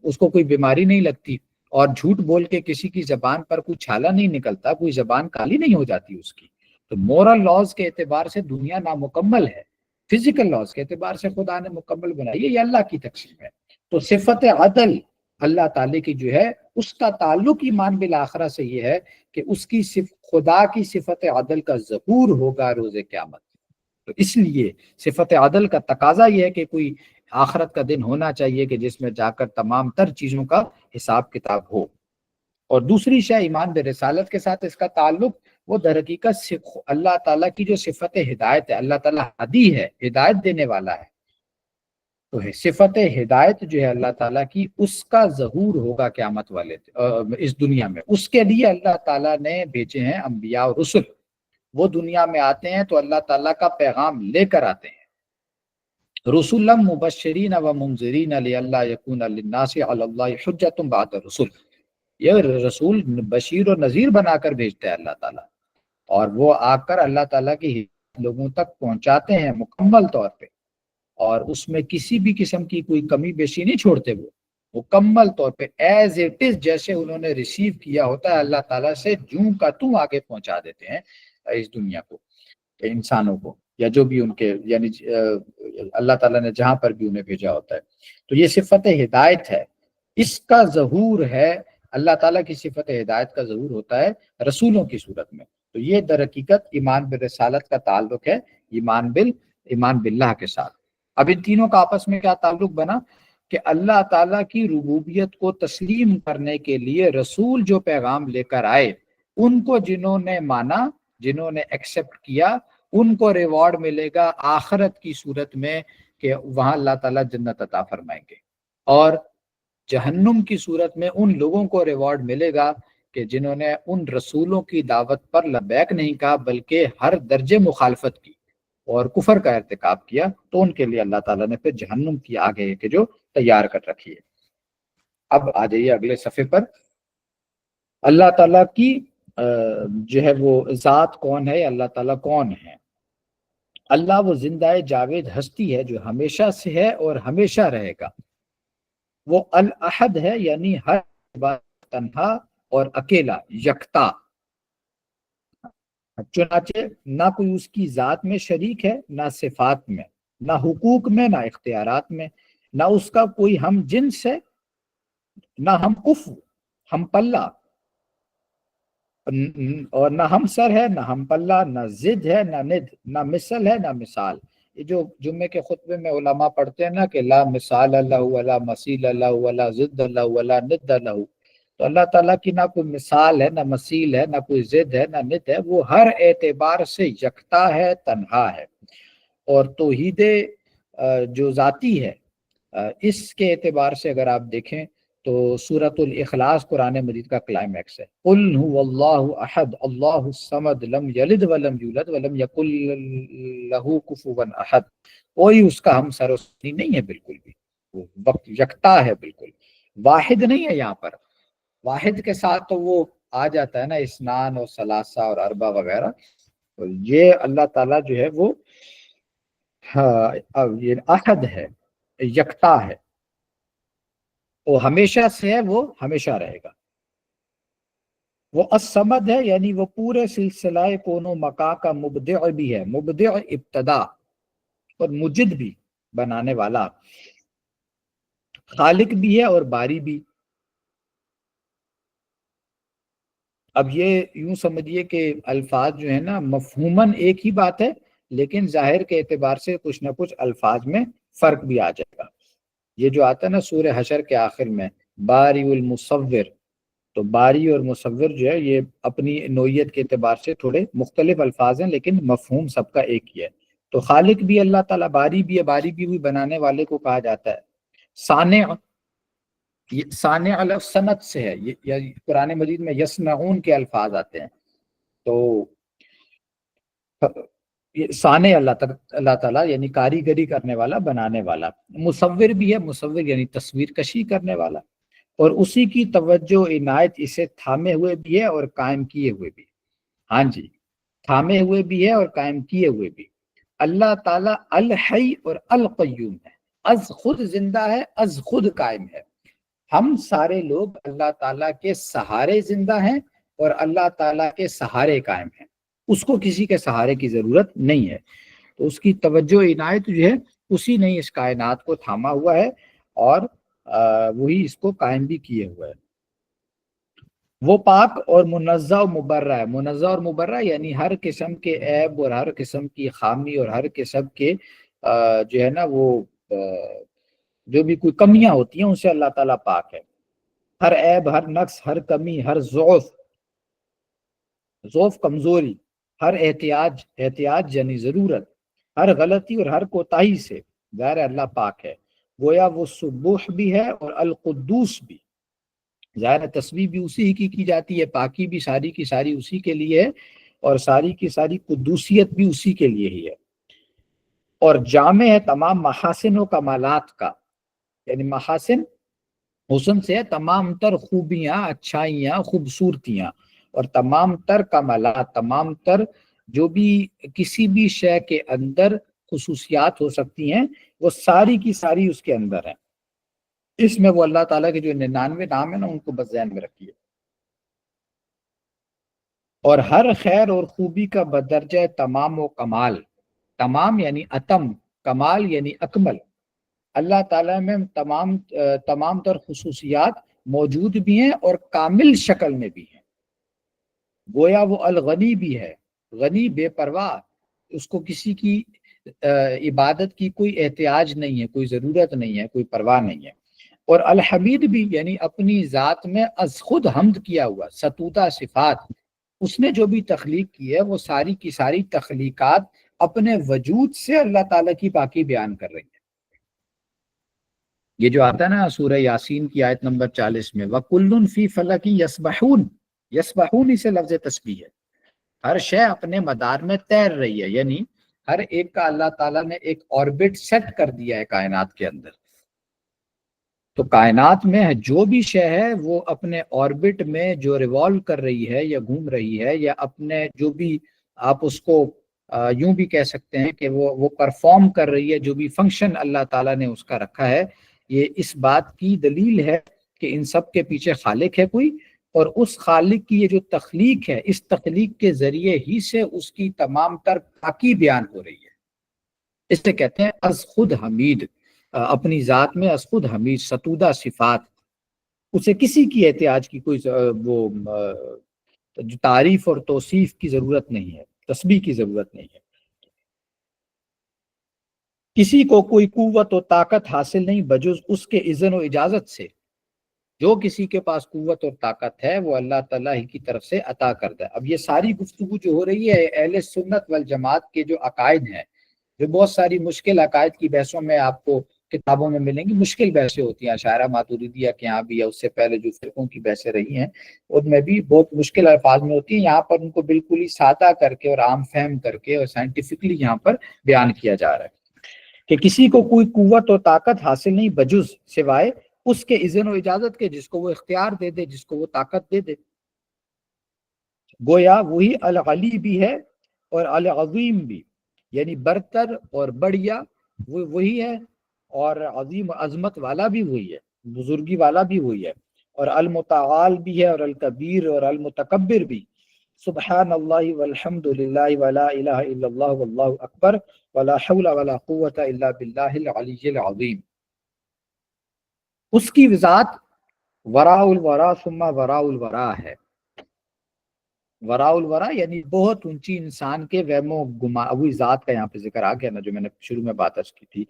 اس کو کوئی بیماری نہیں لگتی، اور جھوٹ بول کے کسی کی زبان پر کوئی چھالا نہیں نکلتا، کوئی زبان کالی نہیں ہو جاتی اس کی۔ تو مورل لاز کے اعتبار سے دنیا نامکمل ہے، فزیکل لاز کے اعتبار سے خدا نے مکمل بنائی ہے، یہ اللہ کی تقسیم ہے۔ تو صفت عدل اللہ تعالی کی جو ہے، اس کا تعلق ایمان بالآخرہ سے یہ ہے کہ اس کی خدا کی صفت عدل کا ظہور ہوگا روز قیامت۔ تو اس لیے صفت عدل کا تقاضا یہ ہے کہ کوئی آخرت کا دن ہونا چاہیے کہ جس میں جا کر تمام تر چیزوں کا حساب کتاب ہو۔ اور دوسری شے ایمان برسالت کے ساتھ اس کا تعلق، وہ در حقیقت اللہ تعالیٰ کی جو صفت ہدایت ہے، اللہ تعالیٰ ہدی ہے، ہدایت دینے والا ہے، تو صفت ہدایت جو ہے اللہ تعالیٰ کی، اس کا ظہور ہوگا قیامت والے اس دنیا میں۔ اس کے لیے اللہ تعالیٰ نے بھیجے ہیں انبیاء اور رسل۔ وہ دنیا میں آتے ہیں تو اللہ تعالیٰ کا پیغام لے کر آتے ہیں، رسولا مبشرین و منذرین لئلا یکون للناس علی اللہ حجۃ بعد الرسل۔ یہ رسول بشیر اور نذیر بنا کر بھیجتا ہے اللہ تعالیٰ، اور وہ آ کر اللہ تعالیٰ کی ہدایت لوگوں تک پہنچاتے ہیں مکمل طور پہ، اور اس میں کسی بھی قسم کی کوئی کمی بیشی نہیں چھوڑتے، وہ مکمل طور پہ ایز اٹ از جیسے انہوں نے ریسیو کیا ہوتا ہے اللہ تعالیٰ سے، جوں کا توں آگے پہنچا دیتے ہیں اس دنیا کو، انسانوں کو، یا جو بھی ان کے یعنی اللہ تعالیٰ نے جہاں پر بھی انہیں بھیجا ہوتا ہے۔ تو یہ صفت ہدایت ہے، اس کا ظہور ہے، اللہ تعالیٰ کی صفت ہدایت کا ظہور ہوتا ہے رسولوں کی صورت میں۔ تو یہ در حقیقت ایمان بالرسالت کا تعلق ہے ایمان باللہ کے ساتھ۔ اب ان تینوں کا آپس میں کیا تعلق بنا کہ اللہ تعالیٰ کی ربوبیت کو تسلیم کرنے کے لیے رسول جو پیغام لے کر آئے، ان کو جنہوں نے مانا، جنہوں نے ایکسپٹ کیا، ان کو ریوارڈ ملے گا آخرت کی صورت میں کہ وہاں اللہ تعالیٰ جنت عطا فرمائیں گے، اور جہنم کی صورت میں ان لوگوں کو ریوارڈ ملے گا کہ جنہوں نے ان رسولوں کی دعوت پر لبیک نہیں کہا بلکہ ہر درجے مخالفت کی اور کفر کا ارتکاب کیا، تو ان کے لیے اللہ تعالیٰ نے پھر جہنم کی آگے کہ جو تیار کر رکھی ہے۔ اب آ جائیے اگلے صفحے پر۔ اللہ تعالیٰ کی جو ہے وہ ذات کون ہے، اللہ تعالیٰ کون ہے؟ اللہ وہ زندہ جاوید ہستی ہے جو ہمیشہ سے ہے اور ہمیشہ رہے گا۔ وہ الاحد ہے، یعنی ہر بات تنہا اور اکیلا، یکتا، چنانچہ نہ کوئی اس کی ذات میں شریک ہے، نہ صفات میں، نہ حقوق میں، نہ اختیارات میں، نہ اس کا کوئی ہم جنس ہے، نہ ہم کفو، ہم پلہ، اور نہ ہم سر ہے، نہ ہم پلہ، نہ ضد ہے، نہ ند، نہ مثل ہے، نہ مثال۔ یہ جو جمعے کے خطبے میں علماء پڑھتے ہیں نا کہ لا مثال اللہ ولا مثیل اللہ ولا ضد اللہ ولا ند اللہ، تو اللہ تعالیٰ کی نہ کوئی مثال ہے، نہ مثیل ہے، نہ کوئی ضد ہے، نہ ند ہے، وہ ہر اعتبار سے یکتا ہے، تنہا ہے۔ اور توحید جو ذاتی ہے، اس کے اعتبار سے اگر آپ دیکھیں تو سورۃ الاخلاص قرآن مجید کا کلائمیکس ہے۔ قل هو اللہ احد اللہ الصمد لم یلد ولم یولد ولم یکن لہ کفوا احد۔ کوئی اس کا ہم سر و سنی نہیں ہے، بالکل بھی وہ وقت یکتا ہے، بالکل واحد نہیں ہے۔ یہاں پر واحد کے ساتھ تو وہ آ جاتا ہے نا اسنان اور ثلاثہ اور اربع وغیرہ، تو یہ اللہ تعالیٰ جو ہے وہ یہ احد ہے، یکتا ہے، وہ ہمیشہ سے ہے، وہ ہمیشہ رہے گا۔ وہ الصمد ہے، یعنی وہ پورے سلسلہ کون و مکا کا مبدع بھی ہے، مبدع ابتدا اور مجد بھی، بنانے والا، خالق بھی ہے اور باری بھی۔ اب یہ یوں سمجھیے کہ الفاظ جو ہے نا مفہوماً ایک ہی بات ہے، لیکن ظاہر کے اعتبار سے کچھ نہ کچھ الفاظ میں فرق بھی آ جائے گا۔ یہ جو آتا ہے نا سورہ حشر کے آخر میں باری المصور، تو باری اور مصور جو ہے یہ اپنی نوعیت کے اعتبار سے تھوڑے مختلف الفاظ ہیں، لیکن مفہوم سب کا ایک ہی ہے۔ تو خالق بھی اللہ تعالیٰ، باری بھی ہے، باری بھی بنانے والے کو کہا جاتا ہے۔ صانع، صانع الف صنعت سے ہے، یہ قرآن مجید میں یصنعون کے الفاظ آتے ہیں، تو صانع اللہ تعالیٰ یعنی کاریگری کرنے والا، بنانے والا۔ مصور بھی ہے، مصور یعنی تصویر کشی کرنے والا، اور اسی کی توجہ عنایت اسے تھامے ہوئے بھی ہے اور قائم کیے ہوئے بھی۔ ہاں جی، تھامے ہوئے بھی ہے اور قائم کیے ہوئے بھی۔ اللہ تعالیٰ الحی اور القیوم ہے، از خود زندہ ہے، از خود قائم ہے۔ ہم سارے لوگ اللہ تعالیٰ کے سہارے زندہ ہیں اور اللہ تعالیٰ کے سہارے قائم ہیں، اس کو کسی کے سہارے کی ضرورت نہیں ہے۔ تو اس کی توجہ عنایت جو ہے اسی نے اس کائنات کو تھاما ہوا ہے اور وہی اس کو قائم بھی کیے ہوئے ہے۔ وہ پاک اور منزہ و مبرہ ہے۔ منزہ اور مبرہ یعنی ہر قسم کے عیب اور ہر قسم کی خامی اور ہر قسم کے جو ہے نا وہ جو بھی کوئی کمیاں ہوتی ہیں ان سے اللہ تعالیٰ پاک ہے. ہر عیب، ہر نقص، ہر کمی، ہر ضعف کمزوری، ہر احتیاج یعنی ضرورت، ہر غلطی اور ہر کوتاہی سے ظاہر اللہ پاک ہے. گویا وہ سبوح بھی ہے اور القدوس بھی. ظاہر تسبیح بھی اسی کی جاتی ہے، پاکی بھی ساری کی ساری اسی کے لیے ہے، اور ساری کی ساری قدوسیت بھی اسی کے لیے ہی ہے. اور جامع ہے تمام محاسن و کمالات کا، یعنی محاسن حسن سے تمام تر خوبیاں، اچھائیاں، خوبصورتیاں، اور تمام تر کمالات، تمام تر جو بھی کسی بھی شے کے اندر خصوصیات ہو سکتی ہیں وہ ساری کی ساری اس کے اندر ہیں. اس میں وہ اللہ تعالیٰ کے جو 99 نام ہیں نا ان کو بس ذہن میں رکھیے. اور ہر خیر اور خوبی کا بدرجہ تمام و کمال، تمام یعنی اتم، کمال یعنی اکمل. اللہ تعالیٰ میں تمام تر خصوصیات موجود بھی ہیں اور کامل شکل میں بھی ہیں. گویا وہ الغنی بھی ہے، غنی بے پرواہ، اس کو کسی کی عبادت کی کوئی احتیاج نہیں ہے، کوئی ضرورت نہیں ہے، کوئی پرواہ نہیں ہے. اور الحمید بھی یعنی اپنی ذات میں از خود حمد کیا ہوا، ستودہ صفات. اس نے جو بھی تخلیق کی ہے وہ ساری کی ساری تخلیقات اپنے وجود سے اللہ تعالیٰ کی پاکی بیان کر رہی ہیں. یہ جو آتا ہے نا سورہ یاسین کی آیت نمبر 40 میں، وَكُلٌّ فِي فَلَكٍ يَسْبَحُونَ، یسبحون اسے لفظ تسبیح ہے. ہر شے اپنے مدار میں تیر رہی ہے، یعنی ہر ایک کا اللہ تعالیٰ نے ایک آربٹ سیٹ کر دیا ہے کائنات کے اندر. تو کائنات میں جو بھی شے ہے وہ اپنے آربٹ میں جو ریوالو کر رہی ہے یا گھوم رہی ہے، یا اپنے جو بھی آپ اس کو یوں بھی کہہ سکتے ہیں کہ وہ پرفارم کر رہی ہے، جو بھی فنکشن اللہ تعالیٰ نے اس کا رکھا ہے. یہ اس بات کی دلیل ہے کہ ان سب کے پیچھے خالق ہے کوئی، اور اس خالق کی یہ جو تخلیق ہے، اس تخلیق کے ذریعے ہی سے اس کی تمام تر پاکی بیان ہو رہی ہے. اس سے کہتے ہیں از خود حمید، اپنی ذات میں از خود حمید، ستودہ صفات. اسے کسی کی احتیاج کی کوئی وہ تعریف اور توصیف کی ضرورت نہیں ہے، تسبیح کی ضرورت نہیں ہے. کسی کو کوئی قوت و طاقت حاصل نہیں بجز اس کے اذن و اجازت سے. جو کسی کے پاس قوت اور طاقت ہے وہ اللہ تعالیٰ ہی کی طرف سے عطا کرتا ہے. اب یہ ساری گفتگو جو ہو رہی ہے اہل سنت والجماعت کے جو عقائد ہیں، جو بہت ساری مشکل عقائد کی بحثوں میں آپ کو کتابوں میں ملیں گی، مشکل بحثیں ہوتی ہیں. اشاعرہ ماتریدیہ کے یہاں بھی یا اس سے پہلے جو فرقوں کی بحثیں رہی ہیں ان میں بھی بہت مشکل الفاظ میں ہوتی ہیں. یہاں پر ان کو بالکل ہی سادہ کر کے اور عام فہم کر کے اور سائنٹیفکلی یہاں پر بیان کیا جا رہا ہے کہ کسی کو کوئی قوت و طاقت حاصل نہیں بجز سوائے اس کے اذن و اجازت کے، جس کو وہ اختیار دے دے، جس کو وہ طاقت دے دے. گویا وہی العلی بھی ہے اور العظیم بھی، یعنی برتر اور بڑھیا وہی ہے، اور عظیم عظمت والا بھی وہی ہے، بزرگی والا بھی وہی ہے، اور المتعال بھی ہے، اور الکبیر اور المتکبر بھی. سبحان اللہ والحمد للہ ولا الہ الا اللہ واللہ اکبر ولا حول ولا قوت الا باللہ العلی العظیم. اس کی ذات وراء الورا ثم وراء الورا ہے. وراء الورا یعنی بہت اونچی، انسان کے وہم و گما، وہی ذات کا یہاں پہ ذکر آ گیا نا جو میں نے شروع میں بات عرض کی تھی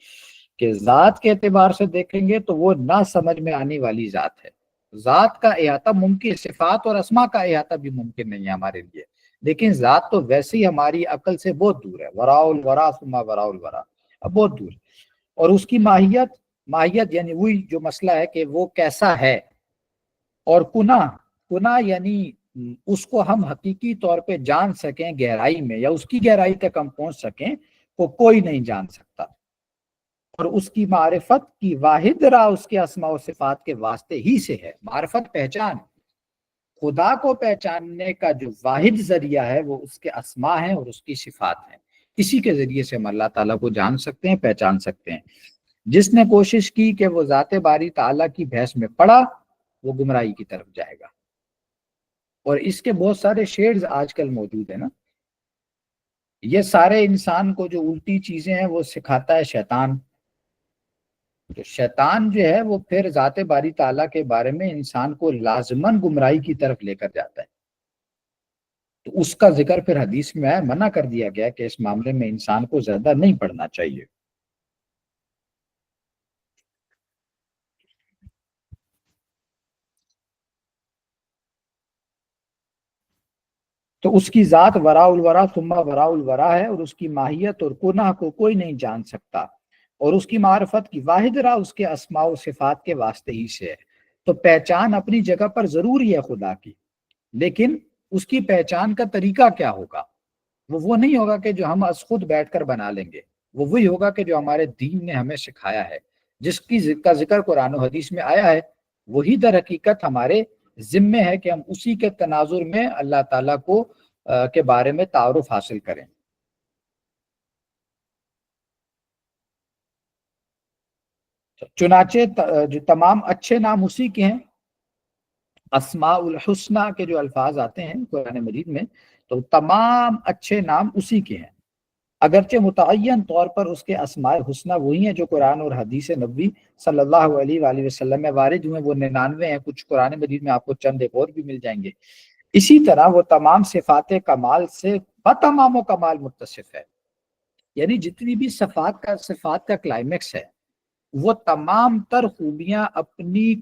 کہ ذات کے اعتبار سے دیکھیں گے تو وہ نہ سمجھ میں آنے والی ذات ہے. ذات کا احاطہ ممکن، صفات اور اسما کا احاطہ بھی ممکن نہیں ہے ہمارے لیے، لیکن ذات تو ویسے ہی ہماری عقل سے بہت دور ہے. وراء الورا ثم وراء الورا، اب بہت دور. اور اس کی ماہیت یعنی وہی جو مسئلہ ہے کہ وہ کیسا ہے. اور کنا یعنی اس کو ہم حقیقی طور پہ جان سکیں گہرائی میں، یا اس کی گہرائی تک ہم پہنچ سکیں، وہ کوئی نہیں جان سکتا. اور اس کی معرفت کی واحد راہ اس کے اسماء و صفات کے واسطے ہی سے ہے. معرفت، پہچان، خدا کو پہچاننے کا جو واحد ذریعہ ہے وہ اس کے اسماء ہیں اور اس کی صفات ہیں. اسی کے ذریعے سے ہم اللہ تعالیٰ کو جان سکتے ہیں، پہچان سکتے ہیں. جس نے کوشش کی کہ وہ ذات باری تعالیٰ کی بحث میں پڑا وہ گمراہی کی طرف جائے گا. اور اس کے بہت سارے شیڈز آج کل موجود ہیں نا. یہ سارے انسان کو جو الٹی چیزیں ہیں وہ سکھاتا ہے شیطان. تو شیطان جو ہے وہ پھر ذات باری تعالیٰ کے بارے میں انسان کو لازماً گمراہی کی طرف لے کر جاتا ہے. تو اس کا ذکر پھر حدیث میں منع کر دیا گیا کہ اس معاملے میں انسان کو زیادہ نہیں پڑھنا چاہیے. تو اس کی ذات وراء الورا ثم وراء الورا ہے، اور اس کی ماہیت اور کنہ کو کوئی نہیں جان سکتا، اور اس کی معرفت کی واحد راہ اس کے اسماء و صفات کے واسطے ہی سے ہے۔ تو پہچان اپنی جگہ پر ضروری ہے خدا کی، لیکن اس کی پہچان کا طریقہ کیا ہوگا؟ وہ نہیں ہوگا کہ جو ہم از خود بیٹھ کر بنا لیں گے، وہ وہی ہوگا کہ جو ہمارے دین نے ہمیں سکھایا ہے، جس کی کا ذکر قرآن و حدیث میں آیا ہے، وہی در حقیقت ہمارے ذمے ہے کہ ہم اسی کے تناظر میں اللہ تعالیٰ کو کے بارے میں تعارف حاصل کریں۔ چنانچہ جو تمام اچھے نام اسی کے ہیں، اسماء الحسنہ کے جو الفاظ آتے ہیں قرآن مجید میں، تو تمام اچھے نام اسی کے ہیں، اگرچہ متعین طور پر اس کے اسماء الحسنہ وہی ہیں جو قرآن اور حدیث نبوی صلی اللہ علیہ وآلہ وسلم میں وارد ہوئے، وہ 99 ہیں، کچھ قرآن مجید میں آپ کو چند ایک اور بھی مل جائیں گے۔ اسی طرح وہ تمام صفات کمال سے بتمام و کمال متصف ہے، یعنی جتنی بھی صفات کا کلائمیکس ہے، وہ تمام تر خوبیاں اپنی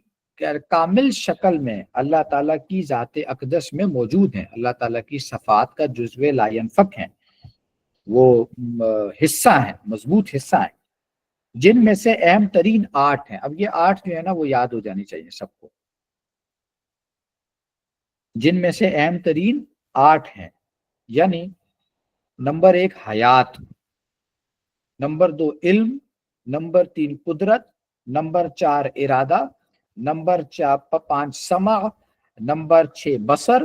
کامل شکل میں اللہ تعالیٰ کی ذات اقدس میں موجود ہیں، اللہ تعالیٰ کی صفات کا جزو لا ینفک ہیں، وہ حصہ ہیں، مضبوط حصہ ہیں، جن میں سے اہم ترین 8 ہیں۔ اب یہ 8 جو ہے نا وہ یاد ہو جانی چاہیے سب کو، جن میں سے اہم ترین 8 ہیں، یعنی نمبر 1 حیات، نمبر 2 علم، نمبر 3 قدرت، نمبر 4 ارادہ، نمبر 5 سمع، نمبر 6 بصر،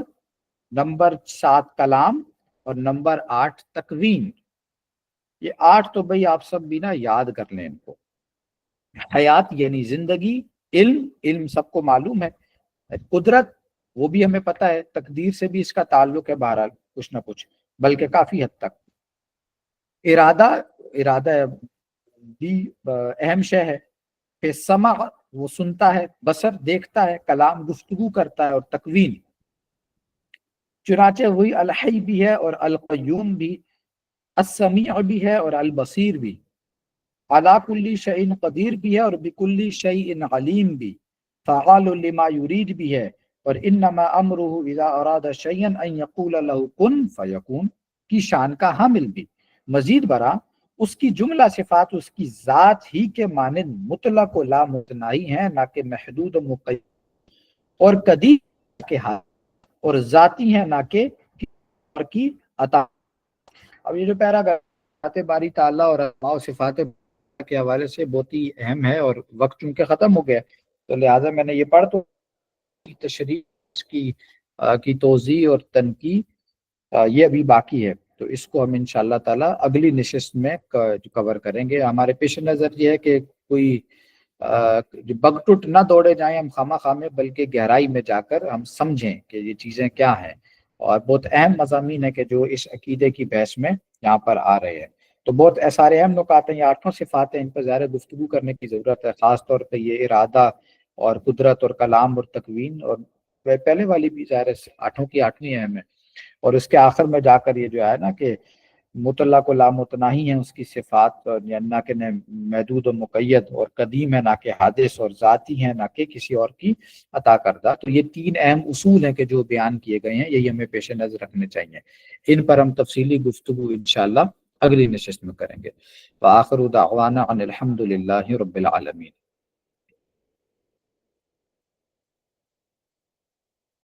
نمبر 7 کلام، اور نمبر 8 تکوین۔ یہ 8 تو بھئی آپ سب بھی نا یاد کر لیں ان کو۔ حیات یعنی زندگی، علم سب کو معلوم ہے، قدرت وہ بھی ہمیں پتہ ہے، تقدیر سے بھی اس کا تعلق ہے بہرحال کچھ نہ کچھ، بلکہ کافی حد تک۔ ارادہ بھی اہم شے ہے، پھر سمع وہ سنتا ہے، بصر دیکھتا ہے، کلام گفتگو کرتا ہے، اور تکوین چنانچہ وہی الحی بھی ہے اور القیوم بھی، السمیع بھی ہے اور البصیر بھی، علی کل شیء قدیر بھی ہے اور بکل شیء علیم بھی، فعال لما یرید بھی ہے، اور انما امرہ اذا اراد شیئا ان یقول له کن فیکون کی شان کا حامل بھی۔ مزید برآں اس کی جملہ صفات اس کی ذات ہی کے مانند مطلق و لا متناہی ہیں، نہ کہ محدود و مقید، اور قدیم کے ہاتھ، اور ذاتی ہیں نہ کہ کی عطا۔ اب یہ جو پیراگراف باری تعالیٰ اور اسماء و صفات کے حوالے سے بہت ہی اہم ہے، اور وقت چونکہ ختم ہو گیا تو لہٰذا میں نے یہ پڑھ تو تشریح کی توضیح اور تنقید یہ ابھی باقی ہے، تو اس کو ہم انشاءاللہ تعالیٰ اگلی نشست میں کور کریں گے۔ ہمارے پیش نظر یہ ہے کہ کوئی بگ ٹوٹ نہ دوڑے جائیں ہم خامہ خامے، بلکہ گہرائی میں جا کر ہم سمجھیں کہ یہ چیزیں کیا ہیں، اور بہت اہم مضامین ہے کہ جو اس عقیدے کی بحث میں یہاں پر آ رہے ہیں۔ تو بہت سارے اہم نکات ہیں، یہ 8 صفات ہیں، ان پر ظاہر گفتگو کرنے کی ضرورت ہے، خاص طور پہ یہ ارادہ اور قدرت اور کلام اور تکوین، اور پہلے والی بھی ظاہر 8 کی 8ویں اہم ہے، اور اس کے آخر میں جا کر یہ جو ہے نا کہ مطلق و لامتناہی ہیں اس کی صفات، نہ کہ محدود و مقید، اور قدیم ہے نہ کہ حادث، اور ذاتی ہیں نہ کہ کسی اور کی عطا کردہ۔ تو یہ 3 اہم اصول ہیں کہ جو بیان کیے گئے ہیں، یہی ہمیں پیش نظر رکھنے چاہیے، ان پر ہم تفصیلی گفتگو انشاءاللہ اگلی نشست میں کریں گے۔ وآخر دعوانا ان الحمد للہ رب العالمین۔